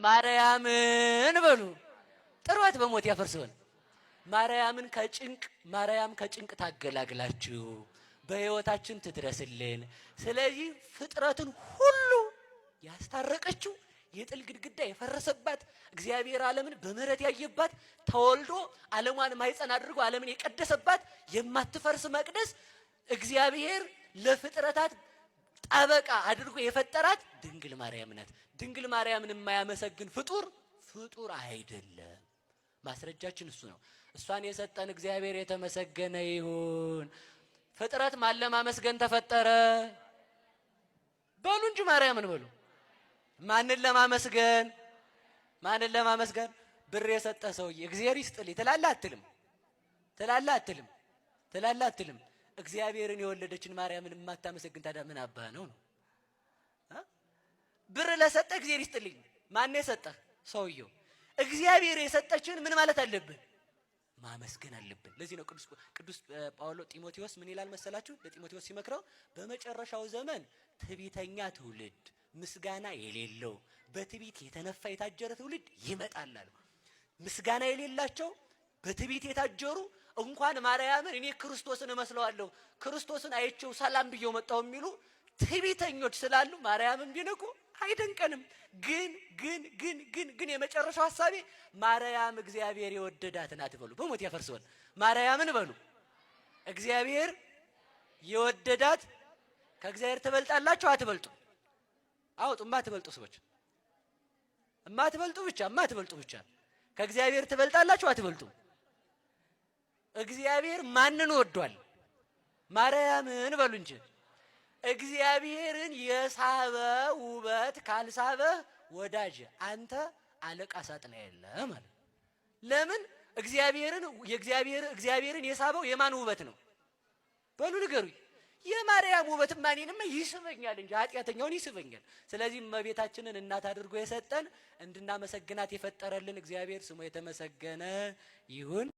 ማርያምን በሉ ጥሯት በሞት ያፈርሰውን ማርያም ከጭንቅ ታገላግላችሁ በሕይወታችን ትድረስልን። ስለዚህ ፍጥረትን ሁሉ ያስታረቀችው የጥል ግድግዳ የፈረሰባት እግዚአብሔር ዓለምን በምህረት ያየባት ተወልዶ ዓለሟን ማይጸን አድርጎ ዓለምን የቀደሰባት የማትፈርስ መቅደስ እግዚአብሔር ለፍጥረታት ጠበቃ አድርጎ የፈጠራት ድንግል ማርያም ናት። ድንግል ማርያምን የማያመሰግን ፍጡር አይደለም። ማስረጃችን እሱ ነው። እሷን የሰጠን እግዚአብሔር የተመሰገነ ይሁን። ፍጥረት ማን ለማመስገን ተፈጠረ? በሉ እንጂ ማርያምን በሉ። ማንን ለማመስገን? ብር የሰጠ ሰውዬ እግዚአብሔር ይስጥልኝ ትላለህ አትልም? እግዚአብሔርን የወለደችን ማርያምን የማታመሰግን ታዲያ ምን አባህ ነው? ብር ለሰጠ እግዚአብሔር ይስጥልኝ። ማን የሰጠህ? ሰውየው። እግዚአብሔር የሰጠችን ምን ማለት አለብን? ማመስገን አለብን። ለዚህ ነው ቅዱስ ጳውሎስ ጢሞቴዎስ ምን ይላል መሰላችሁ? ለጢሞቴዎስ ሲመክረው በመጨረሻው ዘመን ትዕቢተኛ ትውልድ፣ ምስጋና የሌለው በትዕቢት የተነፋ የታጀረ ትውልድ ይመጣል አለ። ምስጋና የሌላቸው በትዕቢት የታጀሩ እንኳን ማርያምን እኔ ክርስቶስን እመስለዋለሁ ክርስቶስን አይቼው ሰላም ብየው መጣሁ የሚሉ ትዕቢተኞች ስላሉ ማርያምን ቢነቁ አይደንቀንም። ግን የመጨረሻው ሐሳቤ ማርያም እግዚአብሔር የወደዳት ናት በሉ። በሞት ያፈርሰዋል። ማርያምን በሉ እግዚአብሔር የወደዳት። ከእግዚአብሔር ትበልጣላችሁ አትበልጡ? አውጡ። የማትበልጡ ሰዎች የማትበልጡ ብቻ ከእግዚአብሔር ትበልጣላችሁ አትበልጡ? እግዚአብሔር ማንን ወዷል? ማርያምን በሉ እንጂ። እግዚአብሔርን የሳበ ውበት ካልሳበ ወዳጅ አንተ አለቃ ሳጥና የለ ማለት። ለምን? እግዚአብሔርን የሳበው የማን ውበት ነው? በሉ ንገሩኝ። የማርያም ውበት እኔንማ ይስበኛል እንጂ ኃጢአተኛውን ይስበኛል። ስለዚህ እመቤታችንን እናት አድርጎ የሰጠን እንድናመሰግናት የፈጠረልን እግዚአብሔር ስሙ የተመሰገነ ይሁን።